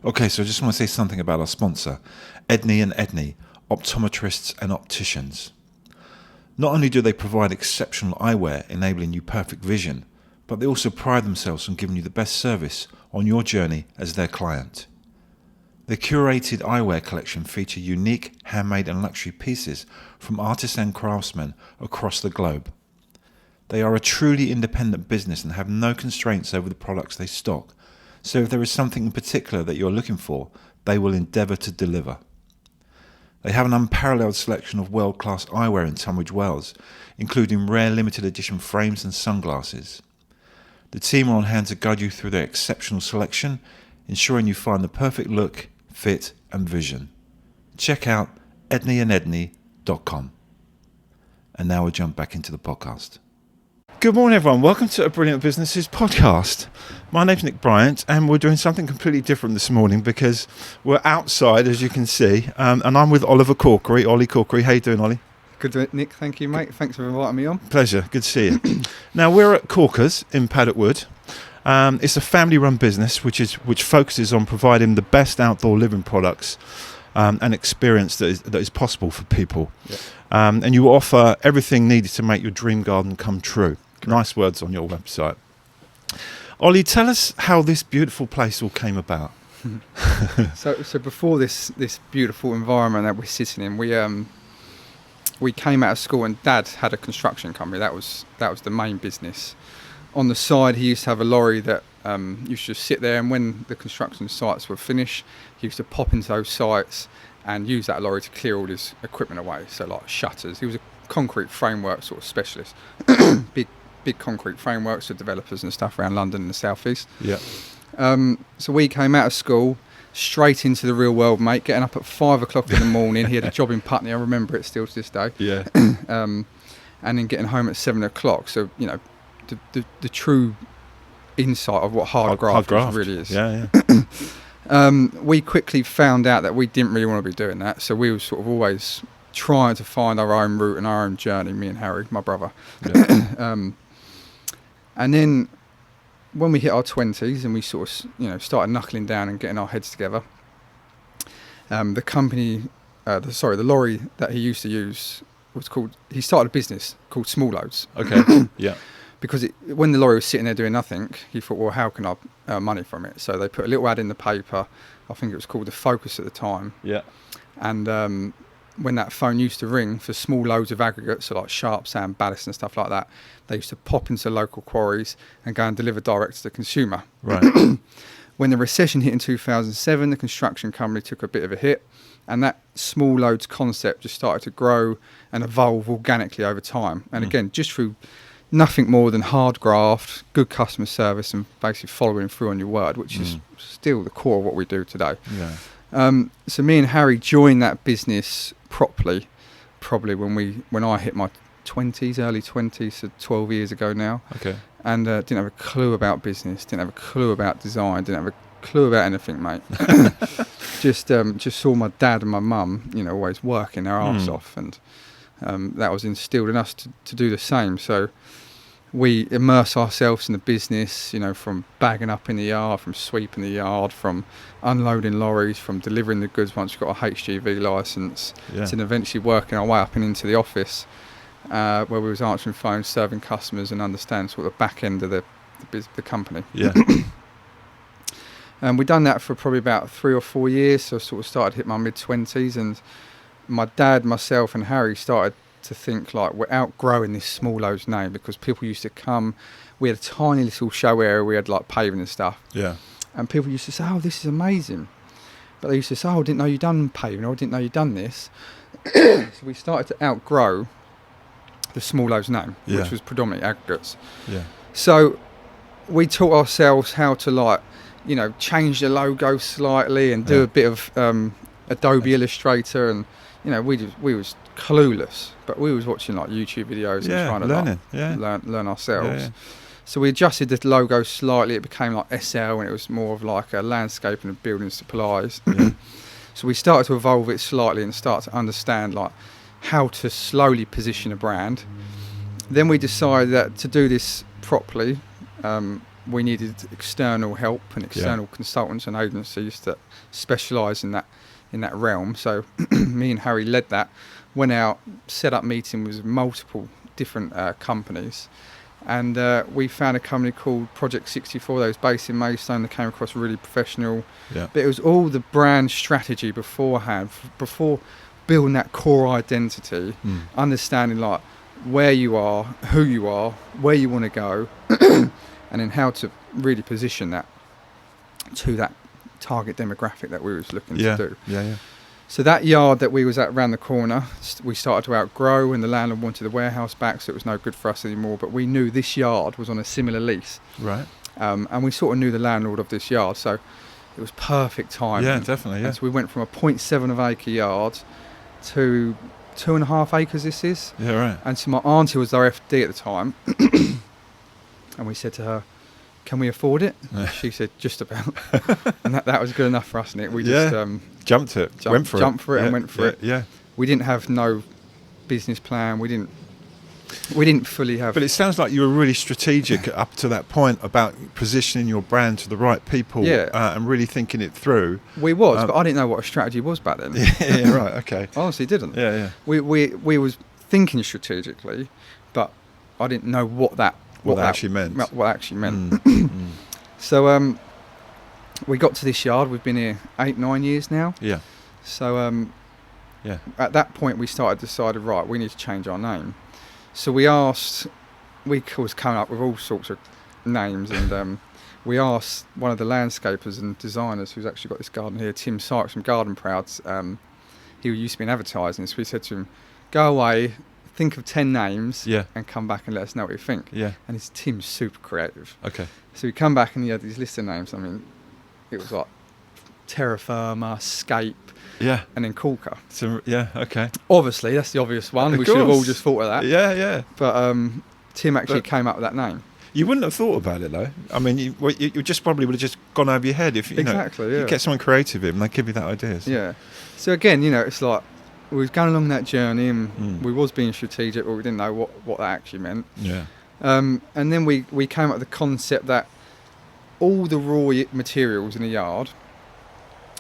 Okay, so I just want to say something about our sponsor, Edney and Edney, Optometrists and Opticians. Not only do they provide exceptional eyewear enabling you perfect vision, but they also pride themselves on giving you the best service on your journey as their client. Their curated eyewear collection feature unique, handmade and luxury pieces from artists and craftsmen across the globe. They are a truly independent business and have no constraints over the products they stock, so if there is something in particular that you're looking for, they will endeavour to deliver. They have an unparalleled selection of world-class eyewear in Tunbridge Wells, including rare limited edition frames and sunglasses. The team are on hand to guide you through their exceptional selection, ensuring you find the perfect look, fit and vision. Check out edneyandedney.com. And now we'll jump back into the podcast. Good morning, everyone. Welcome to A Brilliant Businesses podcast. My name's Nick Bryant, and we're doing something completely different this morning because we're outside, as you can see, and I'm with Oli Corkery. How you doing, Ollie? Good, Nick. Thank you, mate. Thanks for inviting me on. Pleasure. Good to see you. Now, we're at Corker's in Paddock Wood. It's a family-run business which focuses on providing the best outdoor living products and experience that is possible for people. Yeah. And you offer everything needed to make your dream garden come true. Nice words on your website. Ollie, tell us how this beautiful place all came about. So before this beautiful environment that we're sitting in, we came out of school and Dad had a construction company. That was the main business. On the side, he used to have a lorry that used to sit there, and when the construction sites were finished, he used to pop into those sites and use that lorry to clear all his equipment away. So like shutters. He was a concrete framework sort of specialist. Big concrete frameworks for developers and stuff around London and the southeast. Yeah. So we came out of school straight into the real world, mate. Getting up at 5 o'clock in the morning. He had a job in Putney. I remember it still to this day. Yeah. And then getting home at 7 o'clock. So you know, the true insight of what hard graft really is. Yeah. We quickly found out that we didn't really want to be doing that. So we were sort of always trying to find our own route and our own journey. Me and Harry, my brother. Yeah. And then when we hit our 20s and we sort of, started knuckling down and getting our heads together, the company, the lorry that he used to use he started a business called Small Loads. Okay. Yeah. Because when the lorry was sitting there doing nothing, he thought, well, how can I earn money from it? So they put a little ad in the paper. I think it was called The Focus at the time. Yeah. And when that phone used to ring for small loads of aggregates, so like sharp sand, ballast and stuff like that, they used to pop into local quarries and go and deliver direct to the consumer. Right. When the recession hit in 2007, the construction company took a bit of a hit, and that small loads concept just started to grow and evolve organically over time. And again, just through nothing more than hard graft, good customer service, and basically following through on your word, which is still the core of what we do today. Yeah. So me and Harry joined that business properly, probably when I hit my 20s, early 20s, so 12 years ago now. Okay. And didn't have a clue about business, didn't have a clue about design, didn't have a clue about anything, mate. Just saw my dad and my mum, always working their arse off, and that was instilled in us to do the same. So we immerse ourselves in the business, from bagging up in the yard, from sweeping the yard, from unloading lorries, from delivering the goods once you've got a HGV licence, to eventually working our way up and into the office, where we was answering phones, serving customers, and understand sort of the back end of the company. Yeah. And we'd done that for probably about 3 or 4 years, so I sort of started to hit my mid-20s, and my dad, myself and Harry started to think like we're outgrowing this Small Loads name, because people used to come. We had a tiny little show area, we had like paving and stuff. Yeah. And people used to say, oh, this is amazing. But they used to say, oh, I didn't know you'd done paving, or I didn't know you'd done this. So we started to outgrow the Small Loads name, which was predominantly aggregates. Yeah. So we taught ourselves how to change the logo slightly and do a bit of Adobe Illustrator, and we was clueless, but we was watching like YouTube videos and trying to learn ourselves. Yeah. So we adjusted the logo slightly. It became like SL, and it was more of like a landscape and building supplies. Yeah. So we started to evolve it slightly and start to understand like how to slowly position a brand. Then we decided that to do this properly, we needed external help and external consultants and agencies that specialise in that realm. So me and Harry led that, went out, set up meetings with multiple different companies, and we found a company called Project 64 that was based in Maidstone. That came across really professional, but it was all the brand strategy beforehand, before building that core identity, understanding like where you are, who you are, where you want to go, and then how to really position that to that target demographic that we was looking to do. So that yard that we was at around the corner, we started to outgrow, and the landlord wanted the warehouse back, so it was no good for us anymore. But we knew this yard was on a similar lease, right? And we sort of knew the landlord of this yard, so it was perfect time. Yeah, definitely. Yeah. And so we went from a 0.7 of acre yard to 2.5 acres. This is. Yeah, right. And so my auntie was our FD at the time, and we said to her, "Can we afford it?" She said, "Just about." And that was good enough for us, Nick. We just jumped it, went for it, and went for it. Yeah. We didn't have no business plan. We didn't fully have. But it sounds like you were really strategic up to that point about positioning your brand to the right people, and really thinking it through. We was, but I didn't know what a strategy was back then. Yeah, right, okay. I honestly didn't. Yeah. We was thinking strategically, but I didn't know what that actually meant. What actually meant. So we got to this yard. We've been here 8-9 years now. Yeah. So at that point we decided, right, we need to change our name. So we was coming up with all sorts of names, and we asked one of the landscapers and designers who's actually got this garden here, Tim Sykes from Garden Prouds. He used to be in advertising, so we said to him, "Go away, think of 10 names, and come back and let us know what you think." Yeah. And Tim's super creative. Okay. So we come back and he had these list of names. I mean, it was like Terra Firma, Scape, and then Corker. So okay. Obviously, that's the obvious one. We should have all just thought of that. Yeah. But Tim actually came up with that name. You wouldn't have thought about it though. I mean, you just probably would have just gone over your head if you you get someone creative in, they give you that idea. So. Yeah. So again, it's like we was going along that journey, and we was being strategic, but we didn't know what that actually meant. Yeah. And then we came up with the concept that all the raw materials in a yard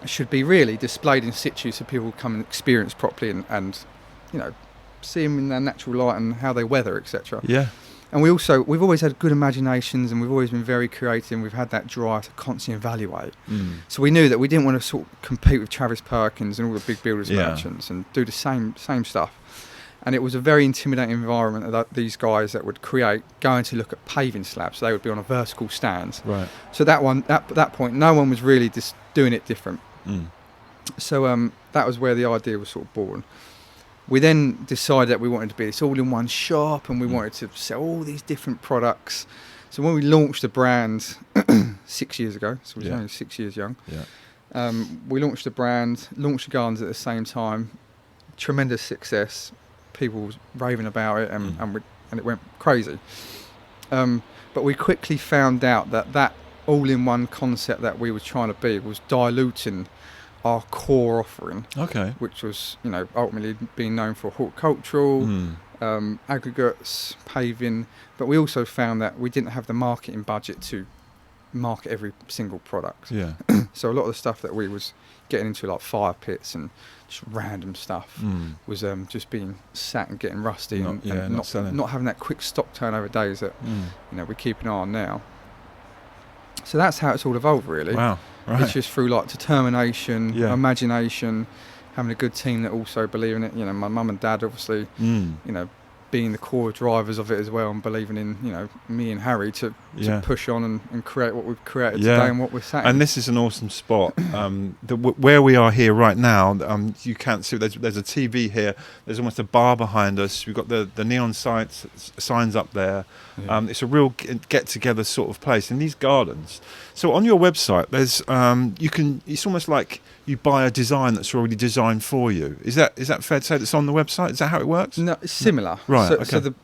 should be really displayed in situ, so people come and experience properly and see them in their natural light and how they weather, etc. Yeah. And we've always had good imaginations, and we've always been very creative, and we've had that drive to constantly evaluate. So we knew that we didn't want to sort of compete with Travis Perkins and all the big builders merchants and do the same stuff. And it was a very intimidating environment that these guys that would going to look at paving slabs. So they would be on a vertical stand. Right. So that point, no one was really just doing it different. So that was where the idea was sort of born. We then decided that we wanted to be this all-in-one shop, and we wanted to sell all these different products. So when we launched the brand 6 years ago, so we was only 6 years young, we launched the brand, launched the gardens at the same time. Tremendous success. People was raving about it, and it went crazy. But we quickly found out that all-in-one concept that we were trying to be was diluting our core offering, which was ultimately being known for horticultural, aggregates, paving, but we also found that we didn't have the marketing budget to market every single product. So a lot of the stuff that we was getting into, like fire pits and just random stuff, was just being sat and getting rusty, and not having that quick stock turnover days that we keep an eye on now. So that's how it's all evolved, really. Wow. Right. It's just through like determination, imagination, having a good team that also believe in it. My mum and dad obviously, being the core drivers of it as well, and believing in me and Harry to push on and create what we've created today and what we're sat in. And this is an awesome spot. Where we are here right now, you can't see. There's a TV here. There's almost a bar behind us. We've got the neon signs up there. It's a real get together sort of place in these gardens. So on your website, there's it's almost like you buy a design that's already designed for you. Is that fair to say that's on the website? Is that how it works? No, it's similar. Right.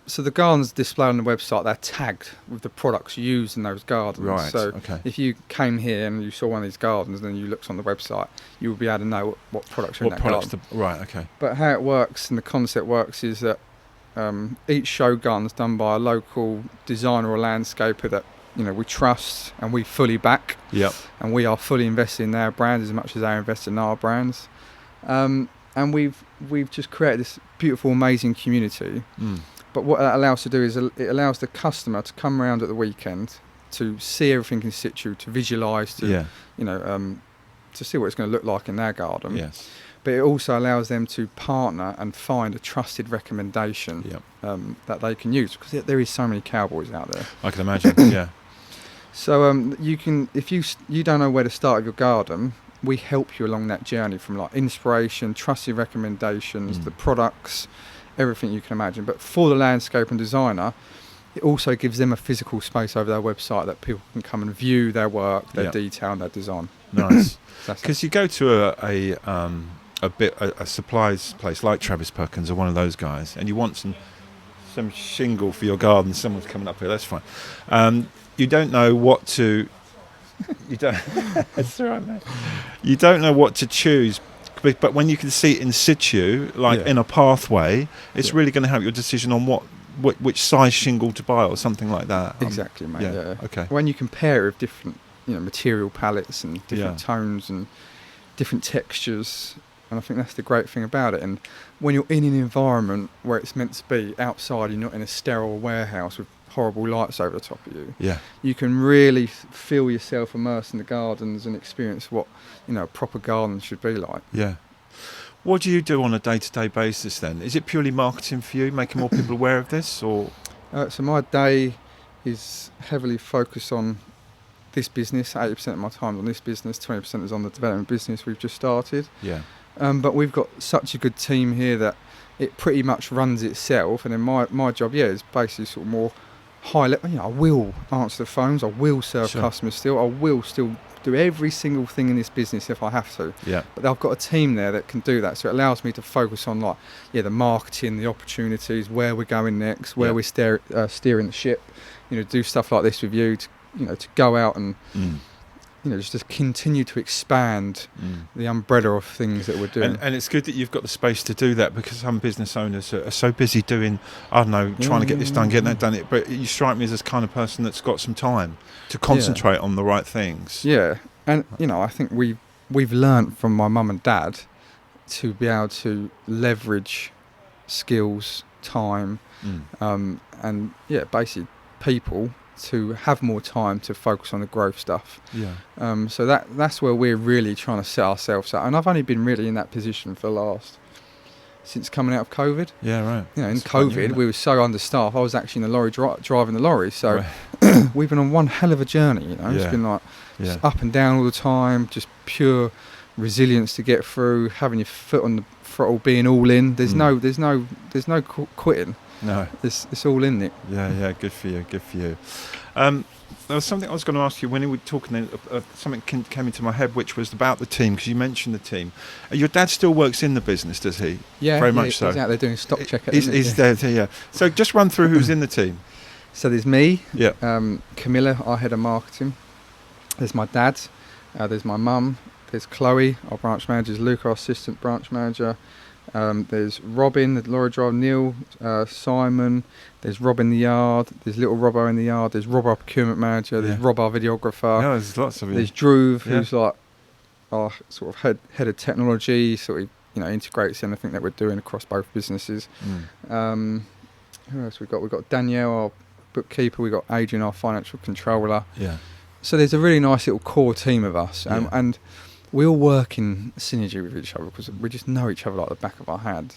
So the gardens displayed on the website, they're tagged with the products used in those gardens. Right. So if you came here and you saw one of these gardens, and then you looked on the website, you would be able to know what products are in that garden. Right. Okay. But how it works and the concept works is that each show garden is done by a local designer or landscaper that we trust and we fully back. Yep. And we are fully invested in their brand as much as they are invested in our brands. And we've just created this beautiful, amazing community. But what that allows to do is it allows the customer to come around at the weekend, to see everything in situ, to visualise, to to see what it's going to look like in their garden. Yes. But it also allows them to partner and find a trusted recommendation that they can use, because there is so many cowboys out there. I can imagine. Yeah. So you can, if you don't know where to start with your garden, we help you along that journey from like inspiration, trusted recommendations, the products, everything you can imagine. But for the landscape and designer, it also gives them a physical space over their website that people can come and view their work, their detail, and their design. Nice. Because you go to a supplies place like Travis Perkins or one of those guys, and you want some shingle for your garden. Someone's coming up here. That's fine. You don't know what to. You don't. It's all right, mate. You don't know what to choose. But when you can see it in situ, like in a pathway, it's really going to help your decision on which size shingle to buy or something like that. Exactly, mate. Yeah. Okay. When you compare it with different, material palettes and different tones and different textures, and I think that's the great thing about it. And when you're in an environment where it's meant to be outside, you're not in a sterile warehouse with horrible lights over the top of you. Yeah. You can really feel yourself immersed in the gardens and experience what a proper garden should be like. Yeah. What do you do on a day-to-day basis then? Is it purely marketing for you, making more people aware of this, or? So my day is heavily focused on this business. 80% of my time is on this business, 20% is on the development business we've just started. Yeah. But we've got such a good team here that it pretty much runs itself. And then my job, is basically sort of more high level. I will answer the phones, I will serve customers still, I will still do every single thing in this business if I have to. Yeah. But I've got a team there that can do that, so it allows me to focus on the marketing, the opportunities, where we're going next, where we're steering the ship. Do stuff like this with you to go out and just continue to expand the umbrella of things that we're doing. And it's good that you've got the space to do that, because some business owners are so busy doing, trying to get this done, getting that done. But you strike me as this kind of person that's got some time to concentrate on the right things. Yeah, and I think we've learnt from my mum and dad to be able to leverage skills, time, and basically people to have more time to focus on the growth stuff. Yeah. So that's where we're really trying to set ourselves up. And I've only been really in that position since coming out of COVID. Yeah, right. In COVID, we were so understaffed. I was actually in the lorry driving the lorry. So we've been on one hell of a journey. It's been like just up and down all the time, just pure resilience to get through. Having your foot on the throttle, being all in. There's no quitting. No, it's all in it. Yeah, good for you. There was something I was going to ask you when you were talking. Something came into my head, which was about the team, because you mentioned the team. Your dad still works in the business, does he? Yeah, very much so. He's out there doing stock check. He's there. Yeah. So just run through who's in the team. So there's me. Yeah. Camilla, our head of marketing. There's my dad. There's my mum. There's Chloe, our branch manager. There's Luke, our assistant branch manager. There's Robin, the lorry driver, Neil, Simon. There's Rob in the yard. There's little Robbo in the yard. There's Rob, our procurement manager. There's Rob, our videographer. No, there's lots of you. There's Drew, who's like our sort of head of technology. Sort of integrates anything that we're doing across both businesses. Who else we got? We've got Danielle, our bookkeeper. We've got Adrian, our financial controller. Yeah. So there's a really nice little core team of us, and we all work in synergy with each other because we just know each other like the back of our hand.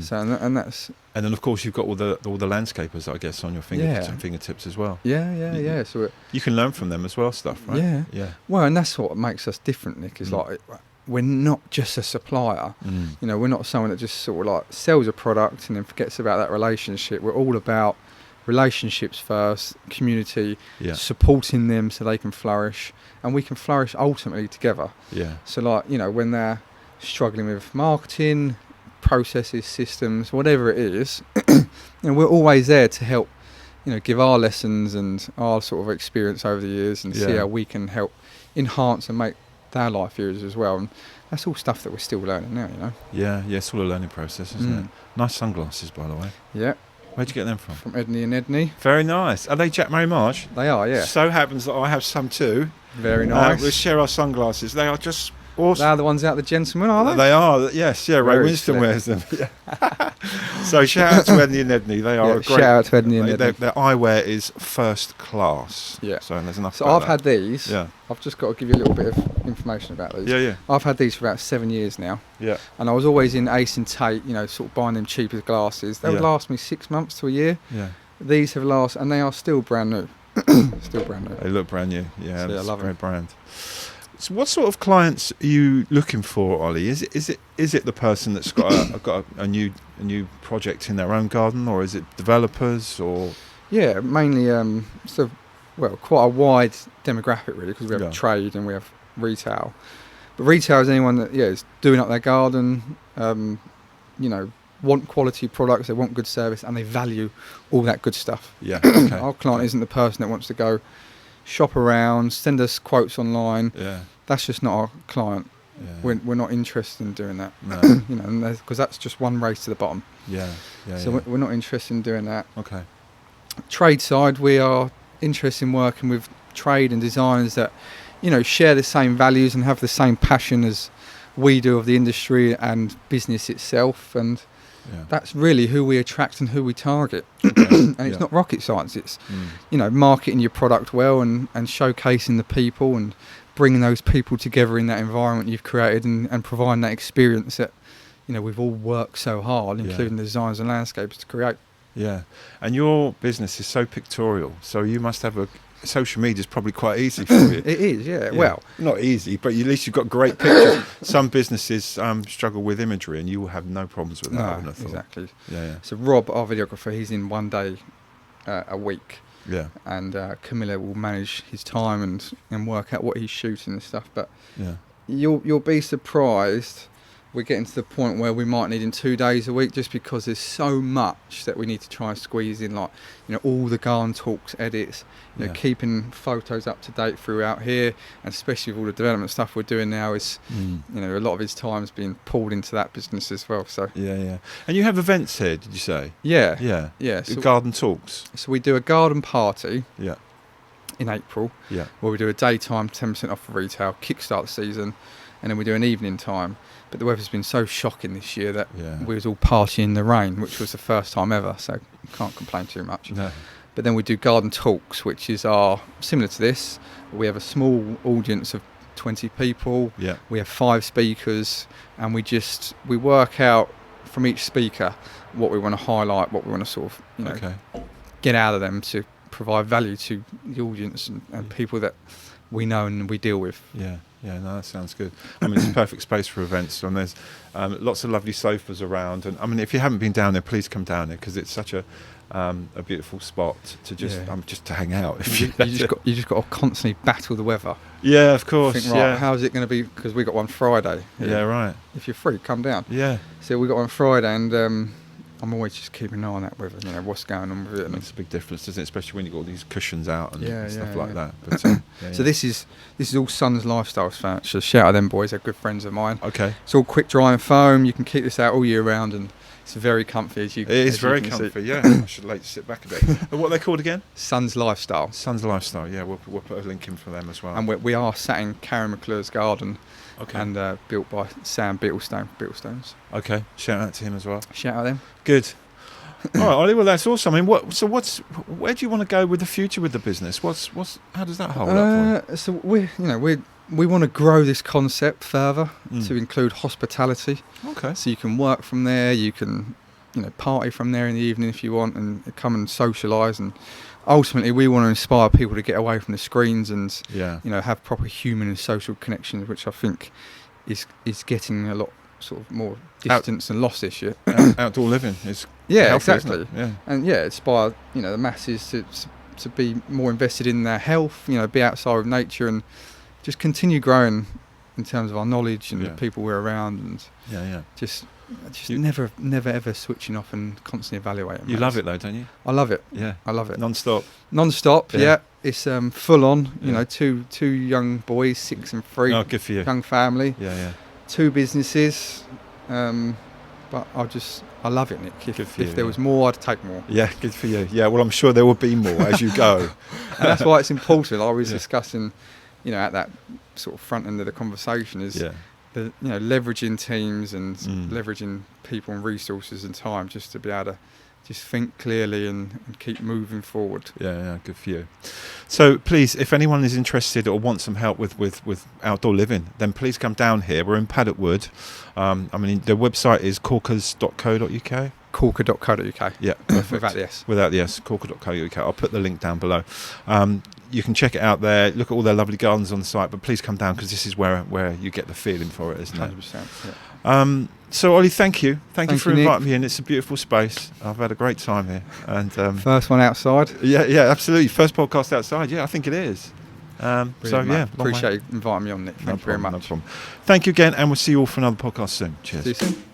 So and that's. And then of course you've got all the landscapers, I guess, on your fingertips as well. Yeah. So you can learn from them as well, stuff, right? Yeah. Well, and that's what makes us different, Nick. Is like we're not just a supplier. We're not someone that just sort of like sells a product and then forgets about that relationship. We're all about relationships first, community, supporting them so they can flourish, and we can flourish ultimately together. So like when they're struggling with marketing, processes, systems, whatever it is, we're always there to help give our lessons and our sort of experience over the years and see how we can help enhance and make their life years as well. And that's all stuff that we're still learning now, Yeah, it's all a learning process, isn't it? Nice sunglasses, by the way. Yeah. Where'd you get them from? From Edney and Edney. Very nice. Are they Jack Mary Marsh? They are, yeah. So happens that I have some too. Very nice. We share our sunglasses. They are just awesome. They're the ones out the gentlemen, are they? They are, yes. Yeah, Ray Very Winston slick. wears them. Yeah. So shout out to Edney and Edney. They are a great. Shout out to Edney and Edney. Their eyewear is first class. Yeah. So there's enough. So about I've had these. Yeah. I've just got to give you a little bit of information about these. Yeah. I've had these for about 7 years now. Yeah. And I was always in Ace and Tate, sort of buying them cheapest glasses. They would last me 6 months to a year. Yeah. These have lasted, and they are still brand new. Still brand new. They look brand new. Yeah, So, that's I love a great them. brand. So what sort of clients are you looking for, Ollie? Is it the person that's got a new project in their own garden, or is it developers, or? Yeah, mainly quite a wide demographic really, because we have trade and we have retail. But retail is anyone that is doing up their garden, want quality products, they want good service, and they value all that good stuff. Yeah. Okay. Our client isn't the person that wants to go shop around, send us quotes online. Yeah. That's just not our client. Yeah. We're not interested in doing that. No. Because that's just one race to the bottom. Yeah. So we're not interested in doing that. Okay. Trade side, we are interested in working with trade and designers that, share the same values and have the same passion as we do of the industry and business itself. And that's really who we attract and who we target. And it's not rocket science. It's, marketing your product well and showcasing the people and bringing those people together in that environment you've created and providing that experience that, we've all worked so hard, including the designers and landscapers, to create. Yeah. And your business is so pictorial, so you must have social media is probably quite easy for you. It is, yeah. Well, not easy, but at least you've got great pictures. Some businesses struggle with imagery, and you will have no problems with that. I wouldn't have thought. Exactly. Yeah. So Rob, our videographer, he's in 1 day a week. Yeah. And Camilla will manage his time and work out what he's shooting and stuff. But you'll be surprised. We're getting to the point where we might need him 2 days a week, just because there's so much that we need to try and squeeze in, like all the garden talks, edits, keeping photos up to date throughout here, and especially with all the development stuff we're doing now is a lot of his time's being pulled into that business as well. So yeah. And you have events here, did you say? Yeah. So garden talks. So we do a garden party. Yeah. In April. Yeah. Where we do a daytime 10% off for retail, kickstart the season, and then we do an evening time. But the weather's been so shocking this year that we was all partying in the rain, which was the first time ever, so can't complain too much. No. But then we do garden talks, which is similar to this. We have a small audience of 20 people. Yeah. We have 5 speakers, and we work out from each speaker what we want to highlight, what we want to sort of get out of them to provide value to the audience and people that we know and we deal with. Yeah, no, that sounds good. I mean, it's a perfect space for events, and there's lots of lovely sofas around. And I mean, if you haven't been down there, please come down there, because it's such a beautiful spot to just to hang out. You just got to constantly battle the weather. Yeah, of course. Think, right, how's it going to be? Because we got one Friday. Yeah, right. If you're free, come down. Yeah. So we got one Friday, and I'm always just keeping an eye on that weather, what's going on with it. It makes a big difference, doesn't it? Especially when you've got all these cushions out and stuff like that. But, so this is all Sun's Lifestyle fans. So shout out them boys, they're good friends of mine. Okay. It's all quick drying foam. You can keep this out all year round, and it's very comfy. It is very comfy. Yeah. I should like to sit back a bit. And what are they called again? Sun's Lifestyle. Sun's Lifestyle. Yeah, we'll put a link in for them as well. And we are sat in Karen McClure's garden. Okay. And built by Sam Beetlestones. Okay. Shout out to him as well. Shout out them. Good. All right, Ollie. Well, that's awesome. I mean, where do you want to go with the future with the business? How does that hold up for you? So we want to grow this concept further to include hospitality. Okay. So you can work from there. You can, party from there in the evening if you want, and come and socialise. And ultimately, we want to inspire people to get away from the screens and have proper human and social connections, which I think is getting a lot sort of more distance and lost this year. Outdoor living is healthy, exactly. Yeah. And inspire the masses to be more invested in their health. Be outside with nature and just continue growing in terms of our knowledge and the people we're around, and just never ever switching off and constantly evaluating. You love it though, don't you? I love it. Yeah, I love it. Non-stop. Yeah. It's full on. Two young boys, 6 and 3. Oh, good for you. Young family. Yeah. 2 businesses. but I love it, Nick. If there was more, I'd take more. Yeah, good for you. Yeah, well, I'm sure there will be more as you go. And that's why it's important. I was discussing, at that sort of front end of the conversation is leveraging teams and leveraging people and resources and time just to be able to just think clearly and keep moving forward. Yeah, good for you. So please, if anyone is interested or wants some help with outdoor living, then please come down here. We're in Paddock Wood. The website is corkers.co.uk. Corker.co.uk. Yeah, without the S. Without the S, corker.co.uk. I'll put the link down below. You can check it out there. Look at all their lovely gardens on the site, but please come down because this is where you get the feeling for it, isn't it? 100%. Yeah. So Oli, thank you for you, inviting me in. It's a beautiful space. I've had a great time here, and first one outside. Yeah, absolutely. First podcast outside. Yeah, I think it is. Appreciate you inviting me on, Nick. Thank you very much. No problem. Thank you again, and we'll see you all for another podcast soon. Cheers. See you soon.